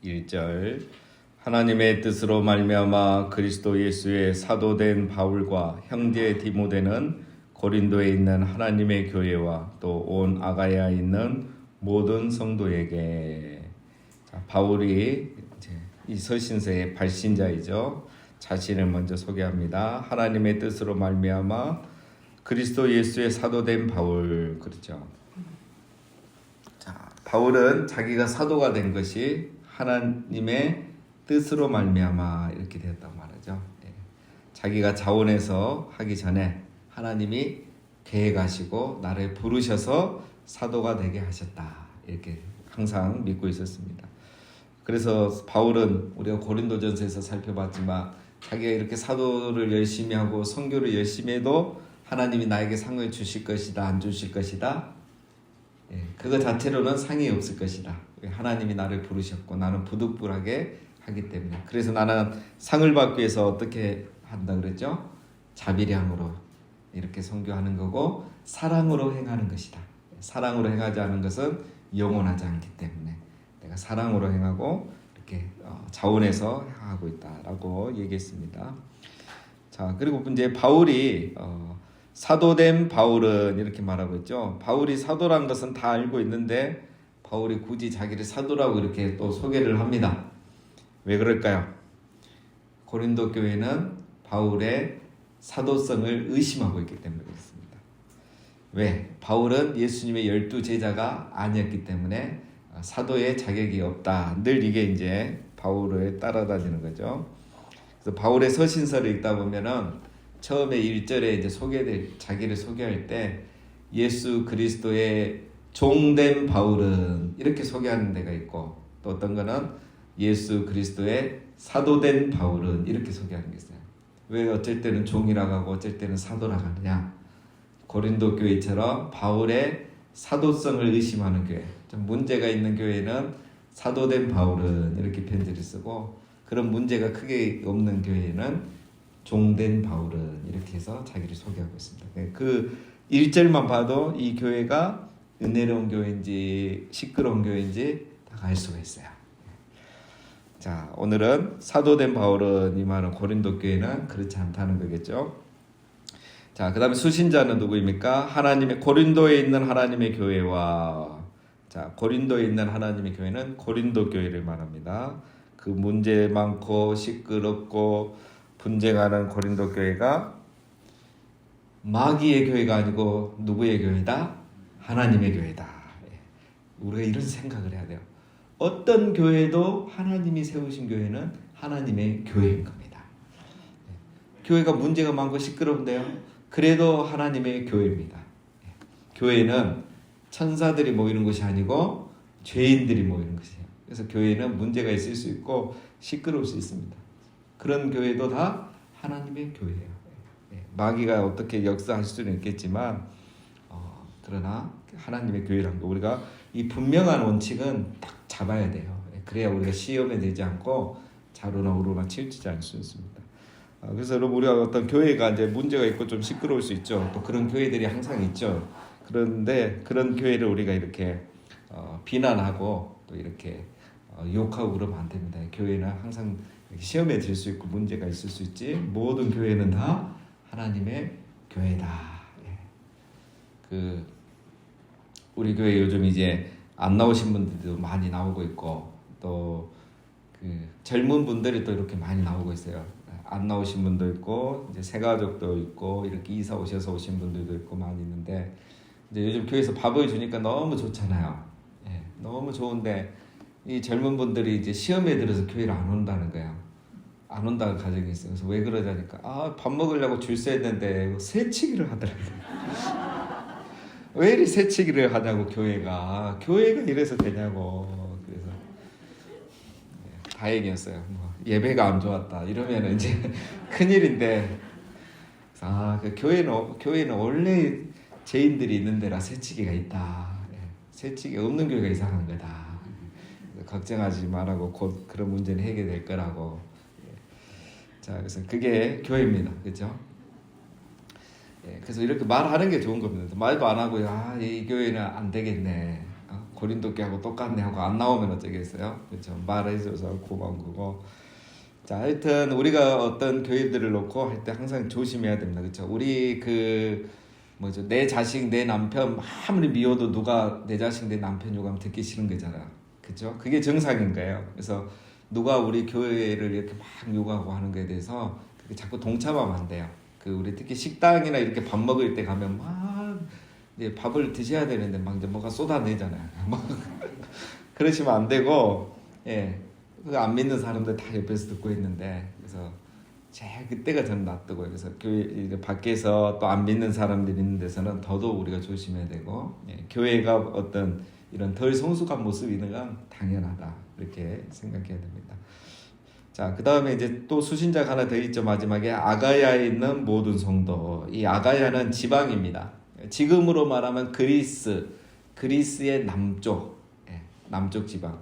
1절 하나님의 뜻으로 말미암아 그리스도 예수의 사도된 바울과 형제 디모데는 고린도에 있는 하나님의 교회와 또 온 아가야에 있는 모든 성도에게. 바울이 이제 이 서신서의 발신자이죠. 자신을 먼저 소개합니다. 하나님의 뜻으로 말미암아 그리스도 예수의 사도된 바울. 그렇죠. 자, 바울은 자기가 사도가 된 것이 하나님의 뜻으로 말미암아 이렇게 되었다고 말하죠. 자기가 자원해서 하기 전에 하나님이 계획하시고 나를 부르셔서 사도가 되게 하셨다, 이렇게 항상 믿고 있었습니다. 그래서 바울은 우리가 고린도전서에서 살펴봤지만 자기가 이렇게 사도를 열심히 하고 선교를 열심히 해도 하나님이 나에게 상을 주실 것이다, 안 주실 것이다, 그거 자체로는 상이 없을 것이다. 하나님이 나를 부르셨고 나는 부득불하게 하기 때문에. 그래서 나는 상을 받기 위해서 어떻게 한다 그랬죠? 자비량으로 이렇게 선교하는 거고 사랑으로 행하는 것이다. 사랑으로 행하지 않은 것은 영원하지 않기 때문에 내가 사랑으로 행하고 이렇게 자원해서 행하고 있다라고 얘기했습니다. 자, 그리고 이제 바울이 사도된 바울은 이렇게 말하고 있죠. 바울이 사도란 것은 다 알고 있는데 바울이 굳이 자기를 사도라고 이렇게 또 소개를 합니다. 왜 그럴까요? 고린도 교회는 바울의 사도성을 의심하고 있기 때문에 그렇습니다. 왜? 바울은 예수님의 12제자가 아니었기 때문에 사도의 자격이 없다. 늘 이게 이제 바울을 따라다니는 거죠. 그래서 바울의 서신서를 읽다 보면은 처음에 1절에 이제 자기를 소개할 때 예수 그리스도의 종된 바울은 이렇게 소개하는 데가 있고, 또 어떤 거는 예수 그리스도의 사도된 바울은 이렇게 소개하는 게 있어요. 왜 어쩔 때는 종이라고 하고 어쩔 때는 사도라고 하느냐? 고린도 교회처럼 바울의 사도성을 의심하는 교회, 좀 문제가 있는 교회는 사도된 바울은 이렇게 편지를 쓰고, 그런 문제가 크게 없는 교회는 종된 바울은 이렇게 해서 자기를 소개하고 있습니다. 그 1절만 봐도 이 교회가 은혜로운 교회인지 시끄러운 교회인지 다 알 수가 있어요. 자, 오늘은 사도된 바울은 이 말은 고린도 교회는 그렇지 않다는 거겠죠. 자, 그 다음에 수신자는 누구입니까? 고린도에 있는 하나님의 교회와, 자, 고린도에 있는 하나님의 교회는 고린도 교회를 말합니다. 그 문제 많고 시끄럽고 분쟁하는 고린도 교회가 마귀의 교회가 아니고 누구의 교회다? 하나님의 교회다. 우리가 이런 생각을 해야 돼요. 어떤 교회도 하나님이 세우신 교회는 하나님의 교회인 겁니다. 교회가 문제가 많고 시끄러운데요, 그래도 하나님의 교회입니다. 교회는 천사들이 모이는 것이 아니고 죄인들이 모이는 것이에요. 그래서 교회는 문제가 있을 수 있고 시끄러울 수 있습니다. 그런 교회도 다 하나님의 교회예요. 마귀가 어떻게 역사할 수는 있겠지만 그러나 하나님의 교회라는 거, 우리가 이 분명한 원칙은 딱 잡아야 돼요. 그래야 우리가 시험에 들지 않고 좌로나 우로나 치우치지 않을 수 있습니다. 그래서 여러분, 우리가 어떤 교회가 이제 문제가 있고 좀 시끄러울 수 있죠. 또 그런 교회들이 항상 있죠. 그런데 그런 교회를 우리가 이렇게 비난하고 또 이렇게 욕하고 그러면 안 됩니다. 교회는 항상 시험에 들 수 있고 문제가 있을 수 있지, 모든 교회는 다 하나님의 교회다. 우리 교회 요즘 이제 안 나오신 분들도 많이 나오고 있고, 또 젊은 분들이 또 이렇게 많이 나오고 있어요. 안 나오신 분도 있고 이제 새 가족도 있고 이렇게 이사 오셔서 오신 분들도 있고 많이 있는데, 이제 요즘 교회에서 밥을 주니까 너무 좋잖아요. 너무 좋은데 이 젊은 분들이 이제 시험에 들어서 교회를 안 온다는 거예요. 안 온다는 가정이 있어요. 그래서 왜 그러자니까, 밥 먹으려고 줄 서야 되는데 새치기를 하더라고요. 왜 이리 새치기를 하냐고, 교회가 이래서 되냐고. 그래서 다행이었어요. 예배가 안 좋았다 이러면 이제 큰일인데, 그 교회는 원래 죄인들이 있는 데라 새치기가 있다. 새치기 없는 교회가 이상한 거다. 걱정하지 말라고, 곧 그런 문제는 해결될 거라고. 자, 그래서 그게 교회입니다. 그렇죠? 그래서 이렇게 말하는 게 좋은 겁니다. 말도 안 하고 이 교회는 안 되겠네, 고린도 교회하고 똑같네 하고 안 나오면 어쩌겠어요? 그렇죠? 말해줘서 고마운 거고. 자, 하여튼 우리가 어떤 교회들을 놓고 할 때 항상 조심해야 됩니다. 그렇죠? 우리 내 자식, 내 남편 아무리 미워도 누가 내 자식, 내 남편 욕하면 듣기 싫은 거잖아. 그렇죠? 그게 정상인 거예요. 그래서 누가 우리 교회를 이렇게 막 욕하고 하는 거에 대해서 자꾸 동참하면 안 돼요. 우리 특히 식당이나 이렇게 밥 먹을 때 가면 막 이제 밥을 드셔야 되는데 막 이제 뭐가 쏟아내잖아요. 그러시면 안 되고, 예. 안 믿는 사람들 다 옆에서 듣고 있는데, 그래서 제일 그때가 저는 낯뜨고요. 그래서 교회 밖에서 또 안 믿는 사람들이 있는 데서는 더더욱 우리가 조심해야 되고, 예. 교회가 어떤 이런 덜 성숙한 모습이 있는 건 당연하다, 이렇게 생각해야 됩니다. 자, 그 다음에 이제 또 수신자가 하나 더 있죠. 마지막에 아가야에 있는 모든 성도. 이 아가야는 지방입니다. 지금으로 말하면 그리스의 남쪽, 예, 남쪽 지방.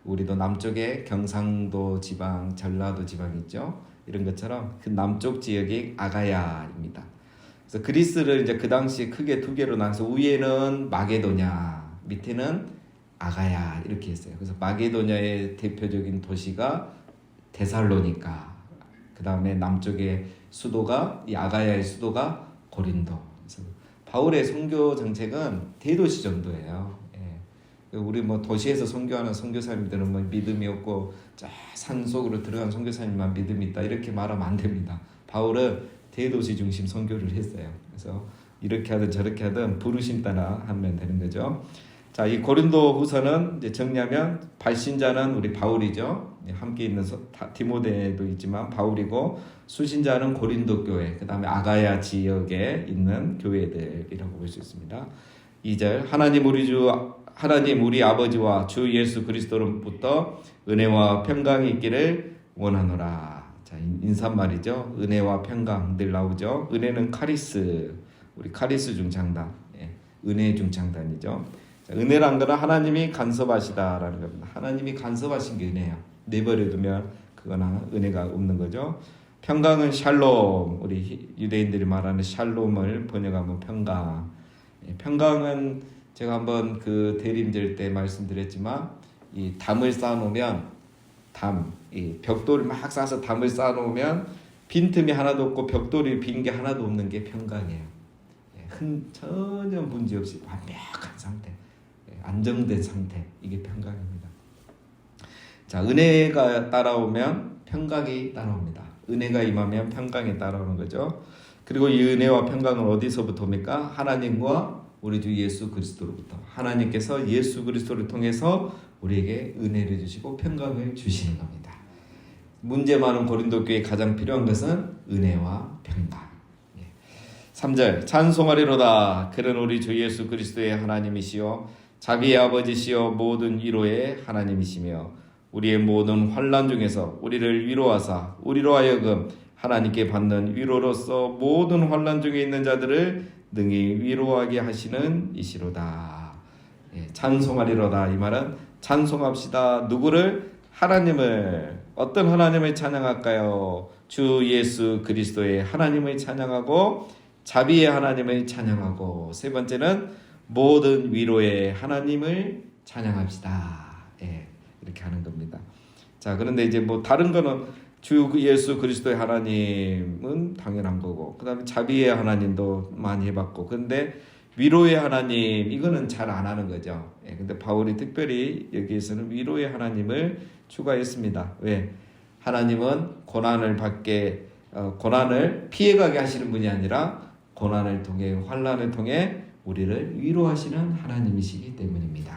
우리도 남쪽에 경상도 지방, 전라도 지방 있죠. 이런 것처럼 그 남쪽 지역이 아가야입니다. 그래서 그리스를 이제 그 당시 크게 두 개로 나눠서 위에는 마게도냐, 밑에는 아가야 이렇게 했어요. 그래서 마게도냐의 대표적인 도시가 데살로니가, 그 다음에 남쪽의 수도가 이 아가야의 수도가 고린도. 그래서 바울의 선교 정책은 대도시 정도예요. 예. 우리 도시에서 선교하는 선교사님들은 믿음이 없고 산 속으로 들어간 선교사님만 믿음이 있다 이렇게 말하면 안 됩니다. 바울은 대도시 중심 선교를 했어요. 그래서 이렇게 하든 저렇게 하든 부르심 따라 하면 되는 거죠. 자, 이 고린도 후서는 이제 정리하면 발신자는 우리 바울이죠. 함께 있는 디모데도 있지만 바울이고, 수신자는 고린도 교회, 그 다음에 아가야 지역에 있는 교회들이라고 볼 수 있습니다. 2절, 하나님 우리 아버지와 주 예수 그리스도로부터 은혜와 평강이 있기를 원하노라. 자, 인사말이죠. 은혜와 평강 늘 나오죠. 은혜는 카리스, 우리 카리스 중창단, 예, 은혜 중창단이죠. 은혜란 거는 하나님이 간섭하시다라는 겁니다. 하나님이 간섭하신 게 은혜예요. 내버려두면 그거나 은혜가 없는 거죠. 평강은 샬롬, 우리 유대인들이 말하는 샬롬을 번역하면 평강. 평강은 제가 한번 대림절 때 말씀드렸지만, 이 담을 쌓아놓으면 이 벽돌을 막 쌓아서 담을 쌓아놓으면 빈틈이 하나도 없고 벽돌이 빈 게 하나도 없는 게 평강이에요. 전혀 문제 없이 완벽한 상태. 안정된 상태, 이게 평강입니다. 자, 은혜가 따라오면 평강이 따라옵니다. 은혜가 임하면 평강이 따라오는 거죠. 그리고 이 은혜와 평강은 어디서부터 옵니까? 하나님과 우리 주 예수 그리스도로부터. 하나님께서 예수 그리스도를 통해서 우리에게 은혜를 주시고 평강을 주시는 겁니다. 문제 많은 고린도 교회에 가장 필요한 것은 은혜와 평강. 3절, 찬송하리로다. 그는 우리 주 예수 그리스도의 하나님이시요 자비의 아버지시여 모든 위로의 하나님이시며 우리의 모든 환난 중에서 우리를 위로하사 우리로 하여금 하나님께 받는 위로로서 모든 환난 중에 있는 자들을 능히 위로하게 하시는 이시로다. 예, 찬송하리로다. 이 말은 찬송합시다. 누구를? 하나님을. 어떤 하나님을 찬양할까요? 주 예수 그리스도의 하나님을 찬양하고, 자비의 하나님을 찬양하고, 세 번째는 모든 위로의 하나님을 찬양합시다. 예, 이렇게 하는 겁니다. 자, 그런데 이제 다른 거는 주 예수 그리스도의 하나님은 당연한 거고, 그 다음에 자비의 하나님도 많이 해봤고, 근데 위로의 하나님, 이거는 잘 안 하는 거죠. 예, 근데 바울이 특별히 여기에서는 위로의 하나님을 추가했습니다. 왜? 하나님은 고난을 피해가게 하시는 분이 아니라 고난을 통해, 환난을 통해 우리를 위로하시는 하나님이시기 때문입니다.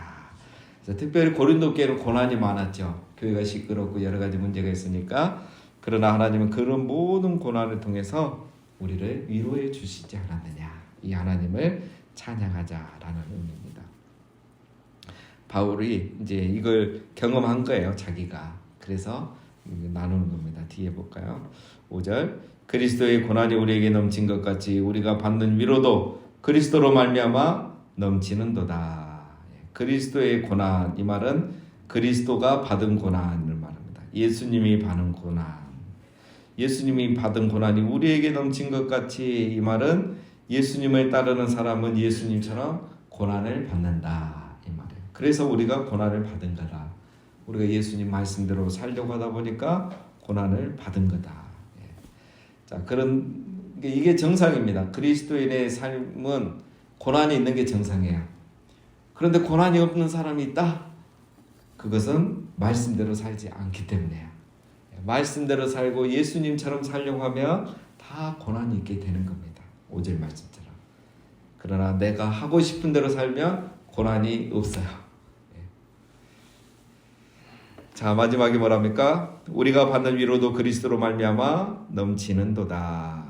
그래서 특별히 고린도 교회는 고난이 많았죠. 교회가 시끄럽고 여러 가지 문제가 있으니까. 그러나 하나님은 그런 모든 고난을 통해서 우리를 위로해 주시지 않았느냐. 이 하나님을 찬양하자라는 의미입니다. 바울이 이제 이걸 경험한 거예요, 자기가. 그래서 나누는 겁니다. 뒤에 볼까요? 5절, 그리스도의 고난이 우리에게 넘친 것 같이 우리가 받는 위로도 그리스도로 말미암아 넘치는도다. 그리스도의 고난, 이 말은 그리스도가 받은 고난을 말합니다. 예수님이 받은 고난. 예수님이 받은 고난이 우리에게 넘친 것 같이, 이 말은 예수님을 따르는 사람은 예수님처럼 고난을 받는다, 이 말이에요. 그래서 우리가 고난을 받은 거다. 우리가 예수님 말씀대로 살려고 하다 보니까 고난을 받은 거다. 예. 자, 이게 정상입니다. 그리스도인의 삶은 고난이 있는 게 정상이에요. 그런데 고난이 없는 사람이 있다? 그것은 말씀대로 살지 않기 때문에요. 말씀대로 살고 예수님처럼 살려고 하면 다 고난이 있게 되는 겁니다. 5절 말씀처럼. 그러나 내가 하고 싶은 대로 살면 고난이 없어요. 자, 마지막에 뭐랍니까? 우리가 받는 위로도 그리스도로 말미암아 넘치는도다.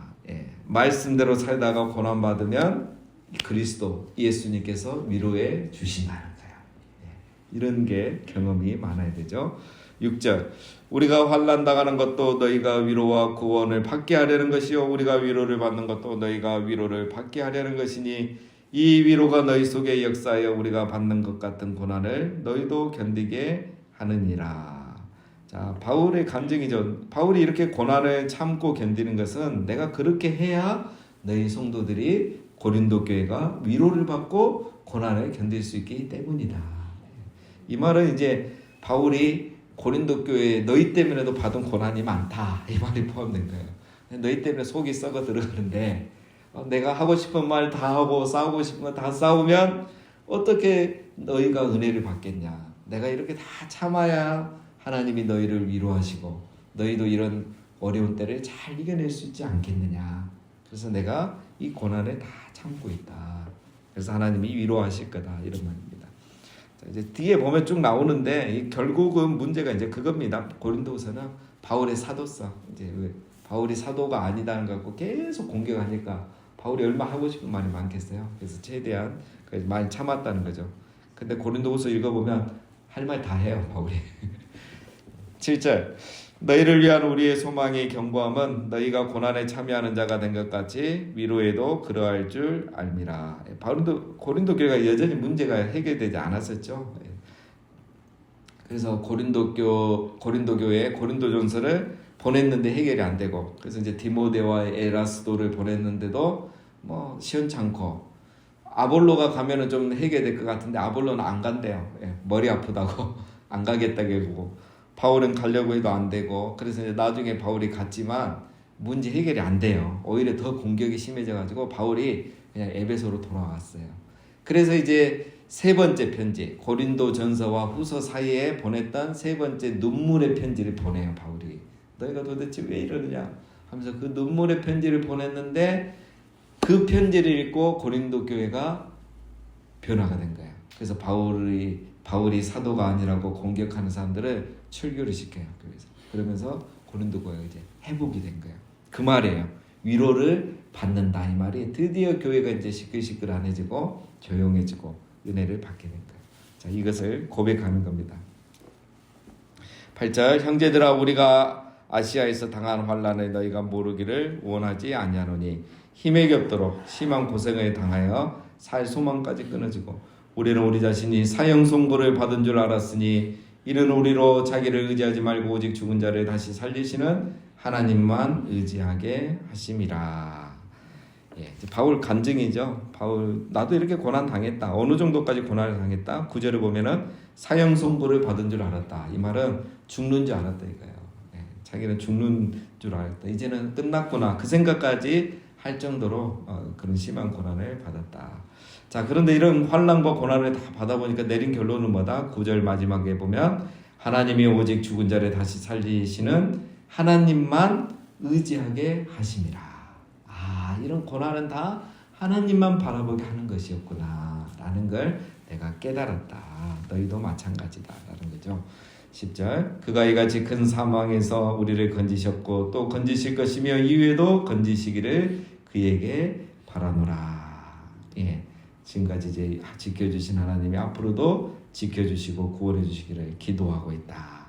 말씀대로 살다가 고난 받으면 그리스도 예수님께서 위로해 주신다는 거예요. 이런 게 경험이 많아야 되죠. 6절 우리가 환난 당하는 것도 너희가 위로와 구원을 받게 하려는 것이요 우리가 위로를 받는 것도 너희가 위로를 받게 하려는 것이니 이 위로가 너희 속에 역사하여 우리가 받는 것 같은 고난을 너희도 견디게 하느니라. 자, 바울의 간증이죠. 바울이 이렇게 고난을 참고 견디는 것은 내가 그렇게 해야 너희 성도들이 고린도 교회가 위로를 받고 고난을 견딜 수 있기 때문이다. 이 말은 이제 바울이 고린도 교회에 너희 때문에도 받은 고난이 많다, 이 말이 포함된 거예요. 너희 때문에 속이 썩어 들어가는데 내가 하고 싶은 말 다 하고 싸우고 싶은 거 다 싸우면 어떻게 너희가 은혜를 받겠냐. 내가 이렇게 다 참아야 하나님이 너희를 위로하시고 너희도 이런 어려운 때를 잘 이겨낼 수 있지 않겠느냐. 그래서 내가 이 고난을 다 참고 있다. 그래서 하나님이 위로하실 거다, 이런 말입니다. 자, 이제 뒤에 보면 쭉 나오는데 결국은 문제가 이제 그겁니다. 고린도서는 바울의 사도성, 이제 바울이 사도가 아니다는 거 갖고 계속 공격하니까 바울이 얼마나 하고 싶은 말이 많겠어요. 그래서 최대한 많이 참았다는 거죠. 근데 고린도후서 읽어보면 할 말 다 해요, 바울이. 7절 너희를 위한 우리의 소망의 견고함은 너희가 고난에 참여하는 자가 된 것 같이 위로에도 그러할 줄 알미라. 고린도 교회가 여전히 문제가 해결되지 않았었죠. 그래서 고린도 교회에 고린도전서를 보냈는데 해결이 안 되고, 그래서 이제 디모데와 에라스도를 보냈는데도 뭐 시원찮고, 아볼로가 가면은 좀 해결될 것 같은데 아볼로는 안 간대요. 머리 아프다고 안 가겠다고 하고, 바울은 가려고 해도 안 되고, 그래서 이제 나중에 바울이 갔지만 문제 해결이 안 돼요. 오히려 더 공격이 심해져가지고 바울이 그냥 에베소로 돌아왔어요. 그래서 이제 세 번째 편지, 고린도전서와 후서 사이에 보냈던 세 번째 눈물의 편지를 보내요, 바울이. 너희가 도대체 왜 이러느냐 하면서 그 눈물의 편지를 보냈는데, 그 편지를 읽고 고린도 교회가 변화가 된 거예요. 그래서 바울이 사도가 아니라고 공격하는 사람들을 출교를 시켜요, 교회에서. 그러면서 고린도 교회가 이제 회복이 된 거예요. 그 말이에요. 위로를 받는다, 이 말이. 드디어 교회가 이제 시끌시끌해지고 조용해지고 은혜를 받게 된 거예요. 자, 이것을 고백하는 겁니다. 8절 형제들아, 우리가 아시아에서 당한 환난을 너희가 모르기를 원하지 아니하노니 힘에 겹도록 심한 고생을 당하여 살 소망까지 끊어지고, 우리는 우리 자신이 사형 선고를 받은 줄 알았으니 이는 우리로 자기를 의지하지 말고 오직 죽은 자를 다시 살리시는 하나님만 의지하게 하심이라. 바울 간증이죠. 바울, 나도 이렇게 고난 당했다. 어느 정도까지 고난을 당했다? 9절을 보면은 사형 선고를 받은 줄 알았다. 이 말은 죽는 줄 알았다 이거예요. 자기는 죽는 줄 알았다. 이제는 끝났구나. 그 생각까지 할 정도로 그런 심한 고난을 받았다. 자, 그런데 이런 환난과 고난을 다 받아보니까 내린 결론은 뭐다? 9절 마지막에 보면 하나님이 오직 죽은 자를 다시 살리시는 하나님만 의지하게 하심이라. 아, 이런 고난은 다 하나님만 바라보게 하는 것이었구나 라는 걸 내가 깨달았다. 너희도 마찬가지다 라는 거죠. 10절 그가 이같이 큰 사망에서 우리를 건지셨고 또 건지실 것이며 이후에도 건지시기를 그에게 바라노라. 지금까지 이제 지켜주신 하나님이 앞으로도 지켜주시고 구원해 주시기를 기도하고 있다.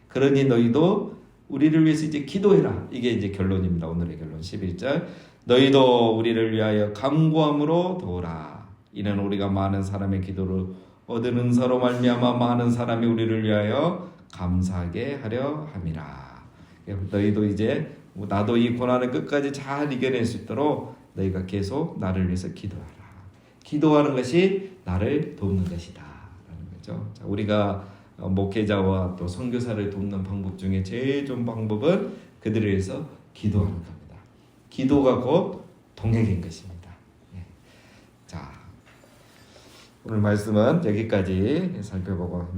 그러니 너희도 우리를 위해서 이제 기도해라. 이게 이제 결론입니다. 오늘의 결론 11절 너희도 우리를 위하여 간구함으로 도우라. 이는 우리가 많은 사람의 기도를 얻은 은사로 말미암아 많은 사람이 우리를 위하여 감사하게 하려 함이라. 너희도 이제 나도 이 고난을 끝까지 잘 이겨낼 수 있도록 너희가 계속 나를 위해서 기도하라. 기도하는 것이 나를 돕는 것이다 라는 거죠. 있죠. 자, 우리가 목회자와 또 선교사를 돕는 방법 중에 제일 좋은 방법은 그들을 위해서 기도하는 겁니다. 기도가 곧 동역인 것입니다. 자, 오늘 말씀은 여기까지 살펴보고